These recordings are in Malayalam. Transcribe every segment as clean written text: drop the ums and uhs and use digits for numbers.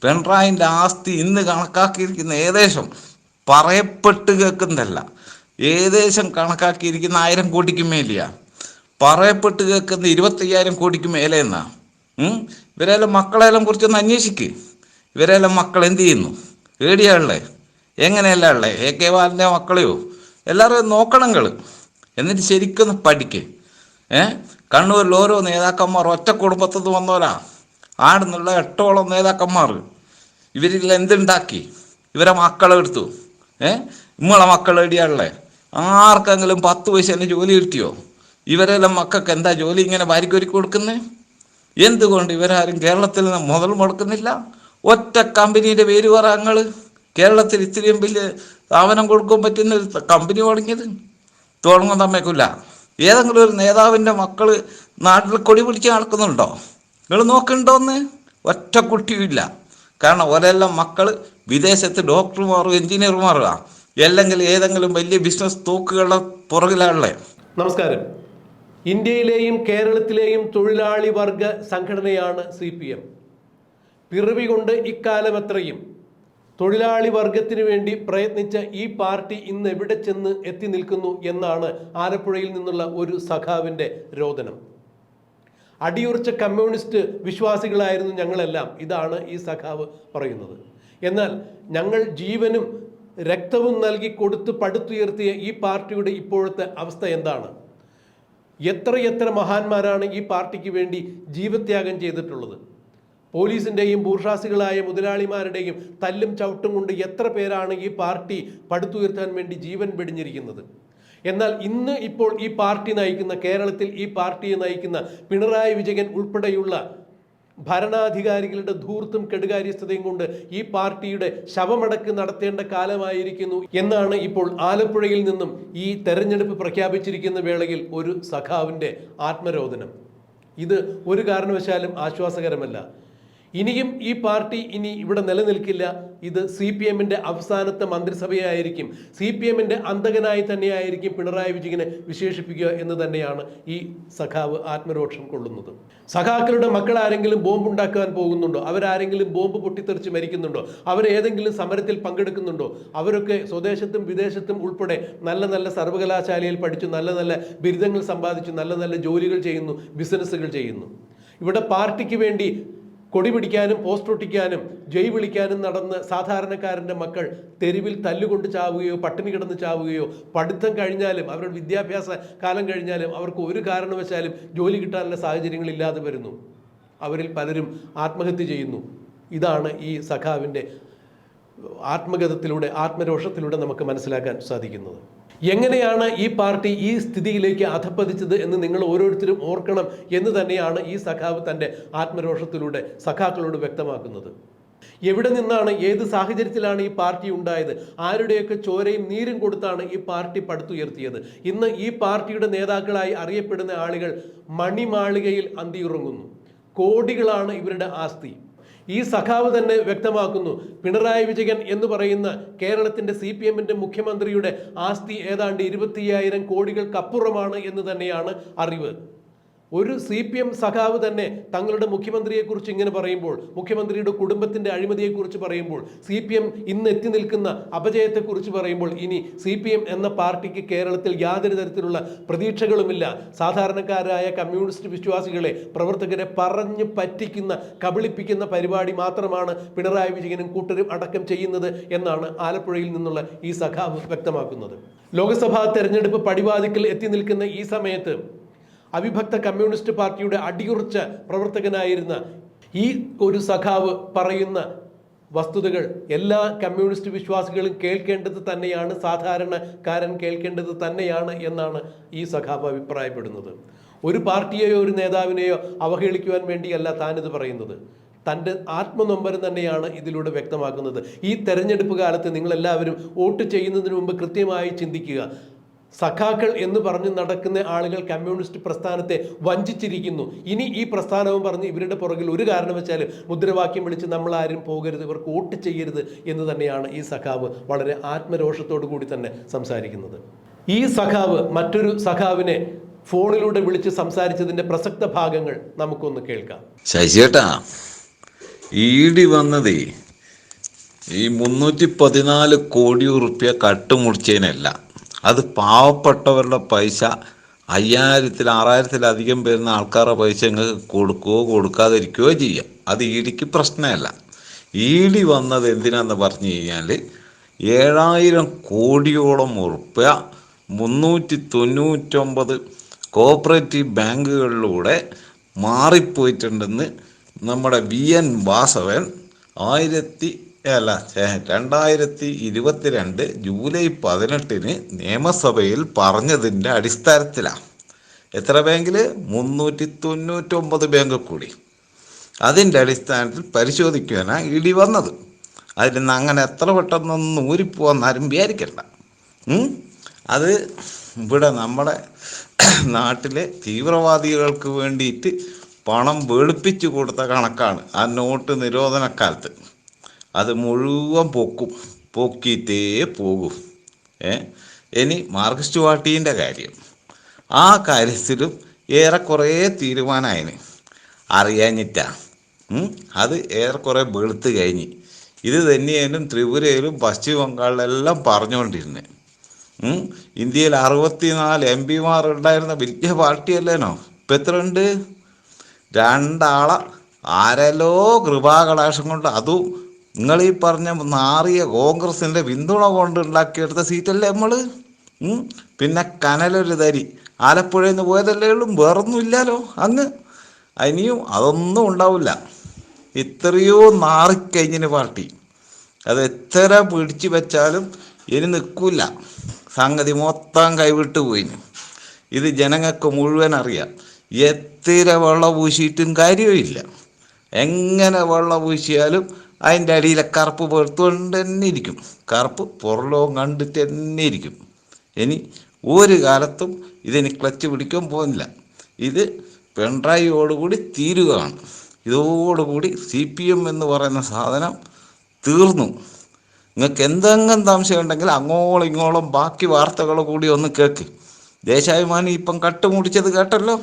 പിണറായിൻ്റെ ആസ്തി ഇന്ന് കണക്കാക്കിയിരിക്കുന്ന ഏകദേശം പറയപ്പെട്ട് കേൾക്കുന്നതല്ല, ഏകദേശം കണക്കാക്കിയിരിക്കുന്ന 1000 കോടിക്ക് മേലെയാ. പറയപ്പെട്ട് കേൾക്കുന്ന 25,000 കോടിക്ക് മേലെ എന്നാ. ഇവരെല്ലാം മക്കളെല്ലാം കുറിച്ചൊന്ന് അന്വേഷിക്ക്. ഇവരെല്ലാം മക്കൾ എന്ത് ചെയ്യുന്നു, ഏടിയാളേ, എങ്ങനെയല്ല ഉള്ളേ, AK ബാലൻ്റെ മക്കളെയോ എല്ലാവരും നോക്കണങ്ങൾ. എന്നിട്ട് ശരിക്കൊന്ന് പഠിക്ക്. കണ്ണൂരിൽ ഓരോ നേതാക്കന്മാർ ഒറ്റ കുടുംബത്തിൽ നിന്ന് വന്നോരാ. ആടുന്നുള്ള 8ഓളം നേതാക്കന്മാർ ഇവരിൽ എന്തുണ്ടാക്കി, ഇവരെ മക്കളെടുത്തു. നമ്മളെ മക്കൾ എടിയാളേ, ആർക്കെങ്കിലും 10 പൈസേൻ്റെ ജോലി കിട്ടിയോ? ഇവരെല്ലാം മക്കൾക്ക് എന്താ ജോലി ഇങ്ങനെ വാരിക്കൊരുക്കി കൊടുക്കുന്നത്? എന്തുകൊണ്ട് ഇവരാരും കേരളത്തിൽ നിന്ന് മുതൽ മുടക്കുന്നില്ല? ഒറ്റ കമ്പനിയുടെ പേര് പറ. ഞങ്ങൾ കേരളത്തിൽ ഇത്രയും വലിയ സ്ഥാപനം കൊടുക്കാൻ പറ്റുന്ന ഒരു കമ്പനി തുടങ്ങിയത് തുടങ്ങാൻ തമ്മേക്കില്ല. ഏതെങ്കിലും ഒരു നേതാവിൻ്റെ മക്കൾ നാട്ടിൽ കൊടി പിടിച്ച് നടക്കുന്നുണ്ടോ? നിങ്ങൾ നോക്കണ്ടോന്ന്? ഒറ്റ കുട്ടിയുമില്ല. കാരണം ഒരെല്ലാം മക്കൾ വിദേശത്ത് ഡോക്ടർമാരും എഞ്ചിനീയർമാരുക, അല്ലെങ്കിൽ ഏതെങ്കിലും വലിയ ബിസിനസ് തോക്കുകളുടെ പുറകിലാണല്ലേ. നമസ്കാരം. ഇന്ത്യയിലെയും കേരളത്തിലെയും തൊഴിലാളി വർഗ സംഘടനയാണ് CPM. പിറവി കൊണ്ട് ഇക്കാലം അത്രയും തൊഴിലാളി വർഗത്തിന് വേണ്ടി പ്രയത്നിച്ച ഈ പാർട്ടി ഇന്ന് എവിടെ ചെന്ന് എത്തി നിൽക്കുന്നു എന്നാണ് ആലപ്പുഴയിൽ നിന്നുള്ള ഒരു സഖാവിൻ്റെ രോദനം. അടിയുറച്ച കമ്മ്യൂണിസ്റ്റ് വിശ്വാസികളായിരുന്നു ഞങ്ങളെല്ലാം, ഇതാണ് ഈ സഖാവ് പറയുന്നത്. എന്നാൽ ഞങ്ങൾ ജീവനും രക്തവും നൽകി കൊടുത്ത് പടുത്തുയർത്തിയ ഈ പാർട്ടിയുടെ ഇപ്പോഴത്തെ അവസ്ഥ എന്താണ്? എത്ര മഹാന്മാരാണ് ഈ പാർട്ടിക്ക് വേണ്ടി ജീവത്യാഗം ചെയ്തിട്ടുള്ളത്? പോലീസിൻ്റെയും ബൂർഷാസികളായ മുതലാളിമാരുടെയും തല്ലും ചവിട്ടും കൊണ്ട് എത്ര പേരാണ് ഈ പാർട്ടി പടുത്തുയർത്താൻ വേണ്ടി ജീവൻ വെടിഞ്ഞിരിക്കുന്നത്? എന്നാൽ ഇപ്പോൾ ഈ പാർട്ടി നയിക്കുന്ന, കേരളത്തിൽ ഈ പാർട്ടിയെ നയിക്കുന്ന പിണറായി വിജയൻ ഉൾപ്പെടെയുള്ള ഭരണാധികാരികളുടെ ധൂർത്തും കെടുകാര്യസ്ഥതയും കൊണ്ട് ഈ പാർട്ടിയുടെ ശവമടക്ക് നടത്തേണ്ട കാലമായിരിക്കുന്നു എന്നാണ് ഇപ്പോൾ ആലപ്പുഴയിൽ നിന്നും ഈ തെരഞ്ഞെടുപ്പ് പ്രഖ്യാപിച്ചിരിക്കുന്ന വേളയിൽ ഒരു സഖാവിൻ്റെ ആത്മരോദനം. ഇത് ഒരു കാരണവശാലും ആശ്വാസകരമല്ല. ഇനിയും ഈ പാർട്ടി ഇവിടെ നിലനിൽക്കില്ല. ഇത് CPMൻ്റെ അവസാനത്തെ മന്ത്രിസഭയായിരിക്കും. CPMൻ്റെ അന്തകനായി തന്നെയായിരിക്കും പിണറായി വിജയനെ വിശേഷിപ്പിക്കുക എന്ന് തന്നെയാണ് ഈ സഖാവ് ആത്മരോഷം കൊള്ളുന്നത്. സഖാക്കളുടെ മക്കൾ ആരെങ്കിലും ബോംബ് ഉണ്ടാക്കാൻ പോകുന്നുണ്ടോ? അവരാരെങ്കിലും ബോംബ് പൊട്ടിത്തെറിച്ച് മരിക്കുന്നുണ്ടോ? അവരേതെങ്കിലും സമരത്തിൽ പങ്കെടുക്കുന്നുണ്ടോ? അവരൊക്കെ സ്വദേശത്തും വിദേശത്തും ഉൾപ്പെടെ നല്ല സർവകലാശാലയിൽ പഠിച്ചു, നല്ല ബിരുദങ്ങൾ സമ്പാദിച്ചു, നല്ല ജോലികൾ ചെയ്യുന്നു, ബിസിനസ്സുകൾ ചെയ്യുന്നു. ഇവിടെ പാർട്ടിക്ക് വേണ്ടി കൊടി പിടിക്കാനും പോസ്റ്റർ ഒട്ടിക്കാനും ജയ് വിളിക്കാനും നടന്ന് സാധാരണക്കാരൻ്റെ മക്കൾ തെരുവിൽ തല്ലുകൊണ്ട് ചാവുകയോ പട്ടിണി കിടന്ന് ചാവുകയോ, പഠിത്തം കഴിഞ്ഞാലും അവരുടെ വിദ്യാഭ്യാസ കാലം കഴിഞ്ഞാലും അവർക്ക് ഒരു കാരണവശാലും ജോലി കിട്ടാനുള്ള സാഹചര്യങ്ങളില്ലാതെ വരുന്നു. അവരിൽ പലരും ആത്മഹത്യ ചെയ്യുന്നു. ഇതാണ് ഈ സഖാവിൻ്റെ ആത്മഗതത്തിലൂടെ, ആത്മരോഷത്തിലൂടെ നമുക്ക് മനസ്സിലാക്കാൻ സാധിക്കുന്നത്. എങ്ങനെയാണ് ഈ പാർട്ടി ഈ സ്ഥിതിയിലേക്ക് അധപ്പതിച്ചത് എന്ന് നിങ്ങൾ ഓരോരുത്തരും ഓർക്കണം എന്ന് തന്നെയാണ് ഈ സഖാവ് തൻ്റെ ആത്മരോഷത്തിലൂടെ സഖാക്കളോട് വ്യക്തമാക്കുന്നത്. എവിടെ നിന്നാണ്, ഏത് സാഹചര്യത്തിലാണ് ഈ പാർട്ടി ഉണ്ടായത്? ആരുടെയൊക്കെ ചോരയും നീരും കൊടുത്താണ് ഈ പാർട്ടി പടുത്തുയർത്തിയത്? ഇന്ന് ഈ പാർട്ടിയുടെ നേതാക്കളായി അറിയപ്പെടുന്ന ആളുകൾ മണിമാളികയിൽ അന്തിയുറങ്ങുന്നു. കോടികളാണ് ഇവരുടെ ആസ്തി. ഈ സഖാവ് തന്നെ വ്യക്തമാക്കുന്നു, പിണറായി വിജയൻ എന്ന് പറയുന്ന കേരളത്തിൻ്റെ CPMൻ്റെ മുഖ്യമന്ത്രിയുടെ ആസ്തി ഏതാണ്ട് 25,000 കോടികൾക്കപ്പുറമാണ് എന്ന് തന്നെയാണ് അറിവ്. ഒരു CPM സഖാവ് തന്നെ തങ്ങളുടെ മുഖ്യമന്ത്രിയെക്കുറിച്ച് ഇങ്ങനെ പറയുമ്പോൾ, മുഖ്യമന്ത്രിയുടെ കുടുംബത്തിൻ്റെ അഴിമതിയെക്കുറിച്ച് പറയുമ്പോൾ, CPM ഇന്ന് എത്തി നിൽക്കുന്ന അപജയത്തെക്കുറിച്ച് പറയുമ്പോൾ, ഇനി CPM എന്ന പാർട്ടിക്ക് കേരളത്തിൽ യാതൊരു തരത്തിലുള്ള പ്രതീക്ഷകളുമില്ല, സാധാരണക്കാരായ കമ്മ്യൂണിസ്റ്റ് വിശ്വാസികളെ, പ്രവർത്തകരെ പറഞ്ഞു പറ്റിക്കുന്ന, കബളിപ്പിക്കുന്ന പരിപാടി മാത്രമാണ് പിണറായി വിജയനും കൂട്ടരും അടക്കം ചെയ്യുന്നത് എന്നാണ് ആലപ്പുഴയിൽ നിന്നുള്ള ഈ സഖാവ് വ്യക്തമാക്കുന്നത്. ലോക്സഭാ തെരഞ്ഞെടുപ്പ് പടിവാതിക്കൽ എത്തി നിൽക്കുന്ന ഈ സമയത്ത് അവിഭക്ത കമ്മ്യൂണിസ്റ്റ് പാർട്ടിയുടെ അടിയുറച്ച പ്രവർത്തകനായിരുന്ന ഈ ഒരു സഖാവ് പറയുന്ന വസ്തുതകൾ എല്ലാ കമ്മ്യൂണിസ്റ്റ് വിശ്വാസികളും കേൾക്കേണ്ടത് തന്നെയാണ്, സാധാരണക്കാരൻ കേൾക്കേണ്ടത് തന്നെയാണ് എന്നാണ് ഈ സഖാവ് അഭിപ്രായപ്പെടുന്നത്. ഒരു പാർട്ടിയെയോ ഒരു നേതാവിനെയോ അവഹേളിക്കുവാൻ വേണ്ടിയല്ല താനിത് പറയുന്നത്. തൻ്റെ ആത്മനൊമ്പരം തന്നെയാണ് ഇതിലൂടെ വ്യക്തമാക്കുന്നത്. ഈ തെരഞ്ഞെടുപ്പ് കാലത്ത് നിങ്ങളെല്ലാവരും വോട്ട് ചെയ്യുന്നതിന് മുമ്പ് കൃത്യമായി ചിന്തിക്കുക. സഖാക്കൾ എന്ന് പറഞ്ഞ് നടക്കുന്ന ആളുകൾ കമ്മ്യൂണിസ്റ്റ് പ്രസ്ഥാനത്തെ വഞ്ചിച്ചിരിക്കുന്നു. ഇനി ഈ പ്രസ്ഥാനവും പറഞ്ഞ് ഇവരുടെ പുറകിൽ ഒരു കാരണവശാലും മുദ്രാവാക്യം വിളിച്ച് നമ്മളാരും പോകരുത്, ഇവർക്ക് വോട്ട് ചെയ്യരുത് എന്ന് തന്നെയാണ് ഈ സഖാവ് വളരെ ആത്മരോഷത്തോടു കൂടി തന്നെ സംസാരിക്കുന്നത്. ഈ സഖാവ് മറ്റൊരു സഖാവിനെ ഫോണിലൂടെ വിളിച്ച് സംസാരിച്ചതിൻ്റെ പ്രസക്ത ഭാഗങ്ങൾ നമുക്കൊന്ന് കേൾക്കാം. ശശിയേട്ടാ, ഈടി വന്നതേ ഈ 314 കോടി റുപ്യ കട്ടുമുടിച്ചതിനല്ല. അത് പാവപ്പെട്ടവരുടെ പൈസ 5000-ൽ 6000-ലധികം വരുന്ന ആൾക്കാരുടെ പൈസ നിങ്ങൾക്ക് കൊടുക്കുകയോ കൊടുക്കാതിരിക്കുകയോ ചെയ്യാം. അത് ഈടിക്ക് പ്രശ്നമല്ല. ഈടി വന്നത് എന്തിനാന്ന് പറഞ്ഞു കഴിഞ്ഞാൽ 7000 കോടിയോളം ഉറുപ്യ 399 കോപ്പറേറ്റീവ് ബാങ്കുകളിലൂടെ മാറിപ്പോയിട്ടുണ്ടെന്ന് നമ്മുടെ VN വാസവൻ 2022 ജൂലൈ 18 നിയമസഭയിൽ പറഞ്ഞതിൻ്റെ അടിസ്ഥാനത്തിലാണ്. എത്ര ബാങ്കിൽ? 399 ബാങ്ക് കൂടി. അതിൻ്റെ അടിസ്ഥാനത്തിൽ പരിശോധിക്കാനാണ് ഇടി വന്നത്. അതിൽ നിന്ന് അങ്ങനെ എത്ര പെട്ടെന്നൊന്നും ഊരിപ്പോവാന്നാരും വിചാരിക്കണ്ട. അത് ഇവിടെ നമ്മുടെ നാട്ടിലെ തീവ്രവാദികൾക്ക് വേണ്ടിയിട്ട് പണം വെളുപ്പിച്ചു കൊടുത്ത കണക്കാണ് ആ നോട്ട് നിരോധനക്കാലത്ത്. അത് മുഴുവൻ പൊക്കിയിട്ടേ പോകൂ. ഇനി മാർക്സിസ്റ്റ് പാർട്ടീൻ്റെ കാര്യം, ആ കാര്യത്തിലും ഏറെക്കുറെ തീരുമാനമായിന്. അറിയാഞ്ഞിട്ടാ അത് ഏറെക്കുറെ വെളുത്ത് കഴിഞ്ഞ്. ഇത് തന്നെയാലും ത്രിപുരയിലും പശ്ചിമ ബംഗാളിലെല്ലാം പറഞ്ഞുകൊണ്ടിരുന്നത്. ഇന്ത്യയിൽ 64 MP ഉണ്ടായിരുന്ന വലിയ പാർട്ടിയല്ലേനോ. ഇപ്പം എത്ര ഉണ്ട്? 2 ആളെ ആരല്ലോ കൃപാകടാക്ഷം കൊണ്ട്, അതും നിങ്ങൾ ഈ പറഞ്ഞ നാറിയ കോൺഗ്രസിൻ്റെ പിന്തുണ കൊണ്ട് ഉണ്ടാക്കിയെടുത്ത സീറ്റല്ലേ നമ്മൾ. പിന്നെ കനലൊരു തരി ആലപ്പുഴയിൽ നിന്ന് പോയതല്ലേ ഉള്ളൂ, വേറൊന്നും ഇല്ലല്ലോ അങ്ങ്. ഇനിയും അതൊന്നും ഉണ്ടാവില്ല. ഇത്രയോ നാറിക്കഴിഞ്ഞിന് പാർട്ടി. അത് എത്ര പിടിച്ചു വെച്ചാലും ഇനി നിൽക്കില്ല. സംഗതി മൊത്തം കൈവിട്ട് പോയിന്. ഇത് ജനങ്ങൾക്ക് മുഴുവൻ അറിയാം. എത്ര വെള്ളം പൂശിയിട്ടും കാര്യമില്ല. എങ്ങനെ വെള്ളം പൂശിയാലും അതിൻ്റെ അടിയിലെ കറുപ്പ് പുറത്തുകൊണ്ട് തന്നെ ഇരിക്കും. കറുപ്പ് പുറലോകം കണ്ടിട്ട് തന്നെ ഇരിക്കും. ഇനി ഒരു കാലത്തും ഇതിന് ക്ലച്ച് പിടിക്കാൻ പോകുന്നില്ല. ഇത് പിണറായിയോടുകൂടി തീരുകയാണ്. ഇതോടുകൂടി CPM എന്ന് പറയുന്ന സാധനം തീർന്നു. നിങ്ങൾക്ക് എന്തെങ്കിലും സംശയം ഉണ്ടെങ്കിൽ അങ്ങോളം ഇങ്ങോളം ബാക്കി വാർത്തകൾ കൂടി ഒന്ന് കേൾക്ക്. ദേശാഭിമാനി ഇപ്പം കട്ടുമുടിച്ചത് കേട്ടല്ലോ.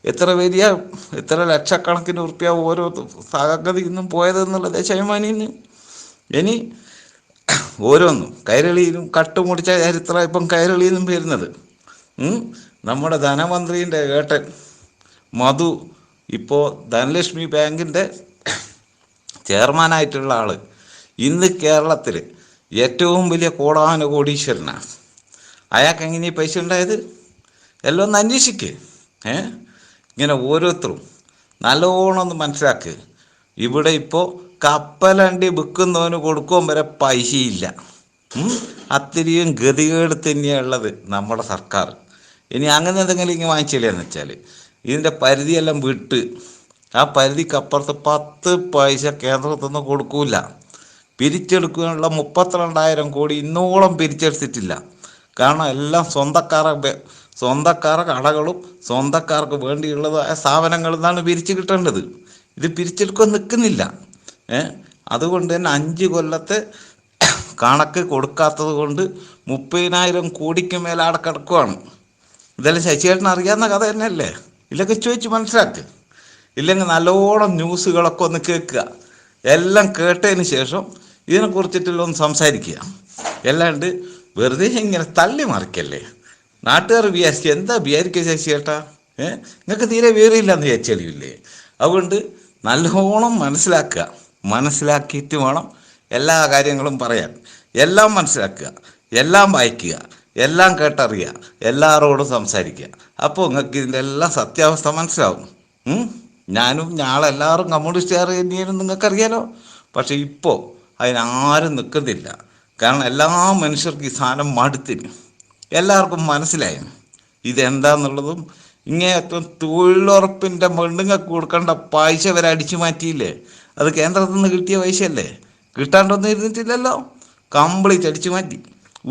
എത്ര ലക്ഷക്കണക്കിന് ഉറുപ്പ്യ ഓരോ സംഗതിയിൽ നിന്നും പോയതെന്നുള്ള ദേശാഭിമാനിന്ന്. ഇനി ഓരോന്നും കൈരളിയിലും കട്ടുമുടിച്ച ചരിത്രം ഇപ്പം കൈരളിയിൽ നിന്നും വരുന്നത്. നമ്മുടെ ധനമന്ത്രീൻ്റെ ഏട്ടൻ മധു ഇപ്പോൾ ധനലക്ഷ്മി ബാങ്കിൻ്റെ ചെയർമാനായിട്ടുള്ള ആൾ ഇന്ന് കേരളത്തിൽ ഏറ്റവും വലിയ കോടാനുകോടീശ്വരനാണ്. അയാൾക്ക് എങ്ങനെ ഈ പൈസ ഉണ്ടായത്? എല്ലാം ഒന്ന് അന്വേഷിക്ക്. ഇങ്ങനെ ഓരോരുത്തരും നല്ലോണം ഒന്ന് മനസ്സിലാക്ക്. ഇവിടെ ഇപ്പോൾ കപ്പലണ്ടി വിൽക്കുന്നവന് കൊടുക്കുവാൻ വരെ പൈസയില്ല. അത്രയും ഗതികേട് തന്നെയാണ് ഉള്ളത് നമ്മുടെ സർക്കാർ. ഇനി അങ്ങനെ എന്തെങ്കിലും ഇങ്ങനെ വാങ്ങിച്ചില്ലെന്ന് വെച്ചാൽ ഇതിൻ്റെ പരിധിയെല്ലാം വിട്ട് ആ പരിധിക്കപ്പുറത്ത് 10 പൈസ കേന്ദ്രത്തിൽ നിന്ന് കൊടുക്കൂല. പിരിച്ചെടുക്കാനുള്ള 32,000 കോടി ഇന്നോളം പിരിച്ചെടുത്തിട്ടില്ല. കാരണം എല്ലാം സ്വന്തക്കാരുടെ കടകളും സ്വന്തക്കാർക്ക് വേണ്ടിയുള്ളതായ സ്ഥാപനങ്ങളിൽ നിന്നാണ് പിരിച്ചു കിട്ടേണ്ടത്. ഇത് പിരിച്ചെടുക്കാൻ നിൽക്കുന്നില്ല. അതുകൊണ്ട് തന്നെ 5 കൊല്ലത്തെ കണക്ക് കൊടുക്കാത്തത് കൊണ്ട് 30,000 കോടിക്ക് മേലെ അവിടെ കിടക്കുവാണ്. ഇതെല്ലാം ശശിയേട്ടന് അറിയാവുന്ന കഥ തന്നെയല്ലേ? ഇല്ലൊക്കെ ചോദിച്ച് മനസ്സിലാക്ക്. ഇല്ലെങ്കിൽ നല്ലോണം ന്യൂസുകളൊക്കെ ഒന്ന് കേൾക്കുക. എല്ലാം കേട്ടതിന് ശേഷം ഇതിനെക്കുറിച്ചിട്ടുള്ള ഒന്ന് സംസാരിക്കുക. അല്ലാണ്ട് വെറുതെ ഇങ്ങനെ തള്ളി മറിക്കല്ലേ. നാട്ടുകാർ വിചാരിക്കുക എന്താ വിചാരിക്കുക ശശിയേട്ടാ? നിങ്ങൾക്ക് തീരെ വിവരമില്ലെന്ന് വിചാരിച്ചല്ലേ? അതുകൊണ്ട് നല്ലോണം മനസ്സിലാക്കുക. മനസ്സിലാക്കിയിട്ട് വേണം എല്ലാ കാര്യങ്ങളും പറയാൻ. എല്ലാം മനസ്സിലാക്കുക, എല്ലാം വായിക്കുക, എല്ലാം കേട്ടറിയുക, എല്ലാവരോടും സംസാരിക്കുക. അപ്പോൾ നിങ്ങൾക്ക് ഇതിൻ്റെ എല്ലാം സത്യാവസ്ഥ മനസ്സിലാവും. ഞാനും ഞാളെല്ലാവരും കമ്മ്യൂണിസ്റ്റുകാർ തന്നെയാണ് നിങ്ങൾക്കറിയാലോ. പക്ഷെ ഇപ്പോൾ അതിനാരും നിൽക്കുന്നില്ല. കാരണം എല്ലാ മനുഷ്യർക്കും ഈ സാധനം മടുത്തിന്. എല്ലാവർക്കും മനസ്സിലായി ഇതെന്താന്നുള്ളതും. ഇങ്ങേയറ്റം തൊഴിലുറപ്പിൻ്റെ പെണ്ണുങ്ങൾക്ക് കൊടുക്കേണ്ട പൈസ വരെ അടിച്ചു മാറ്റിയില്ലേ? അത് കേന്ദ്രത്തിൽ നിന്ന് കിട്ടിയ പൈസയല്ലേ? കിട്ടാണ്ടൊന്നും ഇരുന്നിട്ടില്ലല്ലോ. കംപ്ലീറ്റ് അടിച്ചു മാറ്റി.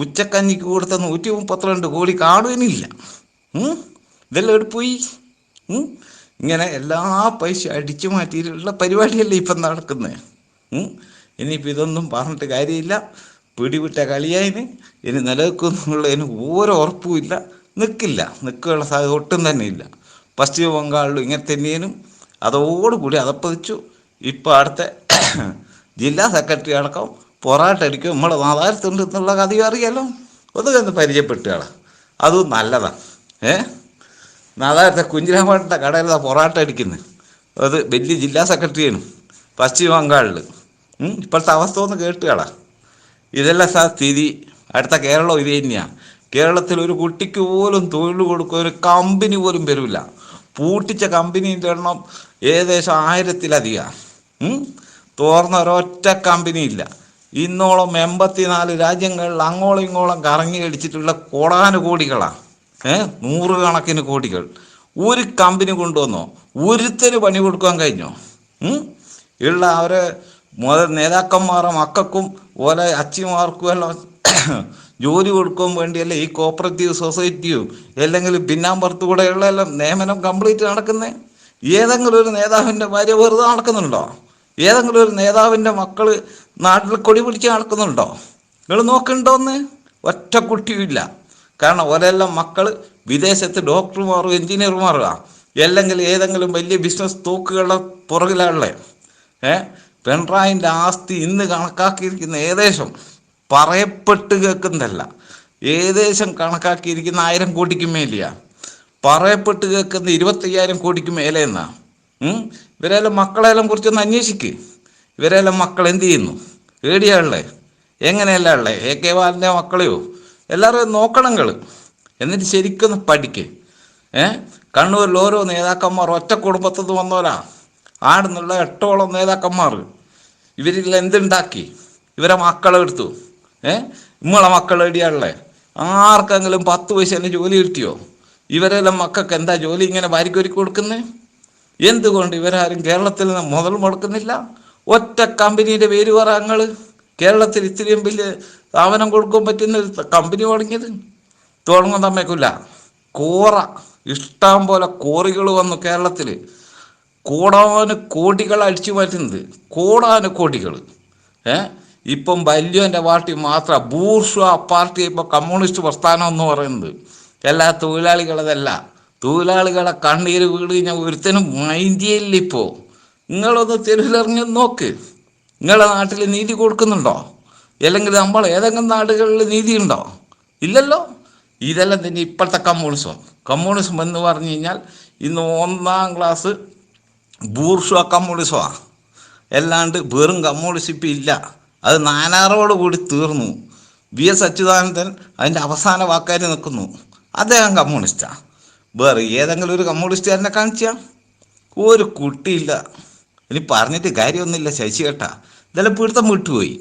ഉച്ചക്കഞ്ഞിക്ക് കൊടുത്ത 132 കോടി കാണുവാനില്ല. ഇതെല്ലാം എടുപ്പോയി. ഇങ്ങനെ എല്ലാ പൈസ അടിച്ചു മാറ്റിയിട്ടുള്ള പരിപാടിയല്ലേ ഇപ്പം നടക്കുന്നത്. ഇനിയിപ്പോൾ ഇതൊന്നും പറഞ്ഞിട്ട് കാര്യമില്ല. പിടിവിട്ട കളിയായിന്. ഇനി നിലനിൽക്കുന്നുള്ളതിന് ഓരോ ഉറപ്പുമില്ല. നിൽക്കാനുള്ള സാധ്യത ഒട്ടും തന്നെ ഇല്ല. പശ്ചിമ ബംഗാളിലും ഇങ്ങനെ തന്നെയും അതോടുകൂടി അതപ്പതിച്ചു. ഇപ്പം അടുത്ത ജില്ലാ സെക്രട്ടറി അടക്കം പൊറാട്ട അടിക്കും നമ്മളെ നാദാരത്തുണ്ട് എന്നുള്ള കഥയും അറിയാലോ. ഒന്ന് പരിചയപ്പെട്ടുകളാ, അതും നല്ലതാണ്. നാദാരത്തെ കുഞ്ഞിരാമേട്ടൻ്റെ കടയിലാണ് പൊറാട്ട അടിക്കുന്നത്. അത് വലിയ ജില്ലാ സെക്രട്ടറിയാണ് പശ്ചിമ ബംഗാളിൽ. ഇപ്പോഴത്തെ അവസ്ഥ ഒന്ന് കേട്ടുകളാ. ഇതെല്ലാം സ്ഥിതി. അടുത്ത കേരളം ഇത് തന്നെയാണ്. കേരളത്തിൽ ഒരു കുട്ടിക്ക് പോലും തൊഴിൽ കൊടുക്കുക ഒരു കമ്പനി പോലും വരില്ല. പൂട്ടിച്ച കമ്പനീൻ്റെ എണ്ണം ഏകദേശം 1000-ലധികം. തുറന്ന ഒരൊറ്റ കമ്പനി ഇല്ല. ഇന്നോളം 84 രാജ്യങ്ങളിൽ അങ്ങോളം ഇങ്ങോളം കറങ്ങി അടിച്ചിട്ടുള്ള കോടാനുകോടികളാണ്. 100 കണക്കിന് കോടികൾ. ഒരു കമ്പനി കൊണ്ടുവന്നോ? ഒരുത്തന് പണി കൊടുക്കാൻ കഴിഞ്ഞോ? ഉള്ള അവരെ നേതാക്കന്മാരുടെ മക്കൾക്കും ഓലെ അച്ചിമാർക്കും എല്ലാം ജോലി കൊടുക്കാൻ വേണ്ടിയല്ലേ ഈ കോപ്പറേറ്റീവ് സൊസൈറ്റിയും അല്ലെങ്കിൽ പിന്നാമ്പുറത്ത് കൂടെയുള്ള എല്ലാം നിയമനം കംപ്ലീറ്റ് നടക്കുന്നത്. ഏതെങ്കിലും ഒരു നേതാവിൻ്റെ ഭാര്യ വെറുതെ നടക്കുന്നുണ്ടോ? ഏതെങ്കിലും ഒരു നേതാവിൻ്റെ മക്കൾ നാട്ടിൽ കൊടി പിടിച്ച് നടക്കുന്നുണ്ടോ? നിങ്ങൾ നോക്കണ്ടോന്ന്? ഒറ്റ കുട്ടിയുമില്ല. കാരണം ഓരെല്ലാം മക്കൾ വിദേശത്ത് ഡോക്ടർമാരും എൻജിനീയർമാരുമാണ്, അല്ലെങ്കിൽ ഏതെങ്കിലും വലിയ ബിസിനസ് തോക്കുകളുടെ പുറകിലാണുള്ളത്. പിണറായിൻ്റെ ആസ്തി ഇന്ന് കണക്കാക്കിയിരിക്കുന്ന ഏകദേശം പറയപ്പെട്ട് കേൾക്കുന്നതല്ല, ഏകദേശം കണക്കാക്കിയിരിക്കുന്ന 1000 കോടിക്ക് മേലെയാ. പറയപ്പെട്ട് കേൾക്കുന്ന 25,000 കോടിക്ക് മേലെ എന്നാ. ഇവരെല്ലാം മക്കളെല്ലാം കുറിച്ചൊന്ന് അന്വേഷിക്ക്. ഇവരെല്ലാം മക്കൾ എന്ത് ചെയ്യുന്നു? ഏടിയാളേ? എങ്ങനെയല്ല ഉള്ളേ? AK ബാലൻ്റെ മക്കളെയോ? എല്ലാവരും നോക്കണങ്ങൾ. എന്നിട്ട് ശരിക്കൊന്ന് പഠിക്ക്. കണ്ണൂരിൽ ഓരോ നേതാക്കന്മാർ ഒറ്റ കുടുംബത്തിൽ നിന്ന് വന്നോരാ. ആടുന്നുള്ള 8ഓളം നേതാക്കന്മാർ. ഇവരിൽ എന്തുണ്ടാക്കി? ഇവരെ മക്കളെടുത്തു. നമ്മളെ മക്കൾ എടിയാളേ? ആർക്കെങ്കിലും 10 പൈസേൻ്റെ ജോലി കിട്ടിയോ? ഇവരെല്ലാം മക്കൾക്ക് എന്താ ജോലി ഇങ്ങനെ വാരിക്കൊരുക്കി കൊടുക്കുന്നത്? എന്തുകൊണ്ട് ഇവരാരും കേരളത്തിൽ നിന്ന് മുതൽ മുടക്കുന്നില്ല? ഒറ്റ കമ്പനീൻ്റെ പേര് പറ. ഞങ്ങൾ കേരളത്തിൽ ഇത്രയും വലിയ സ്ഥാപനം കൊടുക്കാൻ പറ്റുന്ന ഒരു കമ്പനി തുടങ്ങിയത് തുടങ്ങാൻ തമ്മേക്കില്ല. ഇഷ്ടം പോലെ കോറികൾ വന്നു കേരളത്തിൽ. കോടികൾ അടിച്ചു മാറ്റുന്നത്, കോടികൾ. ഇപ്പം വലിയൻ്റെ പാർട്ടി മാത്രം ബൂർഷ്വാ പാർട്ടി, ഇപ്പോൾ കമ്മ്യൂണിസ്റ്റ് പ്രസ്ഥാനം എന്ന് പറയുന്നത്. എല്ലാ തൊഴിലാളികളതല്ല. തൊഴിലാളികളെ കണ്ണീര് വീട് കഴിഞ്ഞാൽ ഒരുത്തനും മൈൻഡിയില്ല. ഇപ്പോൾ നിങ്ങളൊന്ന് തെരുവിലിറങ്ങി നോക്ക്. നിങ്ങളെ നാട്ടിൽ നീതി കൊടുക്കുന്നുണ്ടോ? അല്ലെങ്കിൽ നമ്മൾ ഏതെങ്കിലും നാടുകളിൽ നീതി ഉണ്ടോ? ഇല്ലല്ലോ. ഇതെല്ലാം തന്നെ ഇപ്പോഴത്തെ കമ്മ്യൂണിസം എന്ന് പറഞ്ഞു കഴിഞ്ഞാൽ ഇന്ന് 1ാം ക്ലാസ് ബൂർഷ്വാ കമ്മ്യൂണിസമാണ്. അല്ലാണ്ട് വെറും കമ്മ്യൂണിസം ഇപ്പം ഇല്ല. അത് നാനാറോട് കൂടി തീർന്നു. VS അച്യുതാനന്ദൻ അതിൻ്റെ അവസാന വാക്കാരി നിൽക്കുന്നു. അദ്ദേഹം കമ്മ്യൂണിസ്റ്റാണ്. വേറെ ഏതെങ്കിലും ഒരു കമ്മ്യൂണിസ്റ്റുകാരനെ കാണിച്ചാൽ ഒരു കുട്ടിയില്ല. ഇനി പറഞ്ഞിട്ട് കാര്യമൊന്നുമില്ല ശശി കേട്ടാ. ഇതെല്ലാം പിടുത്തം വിട്ടുപോയി.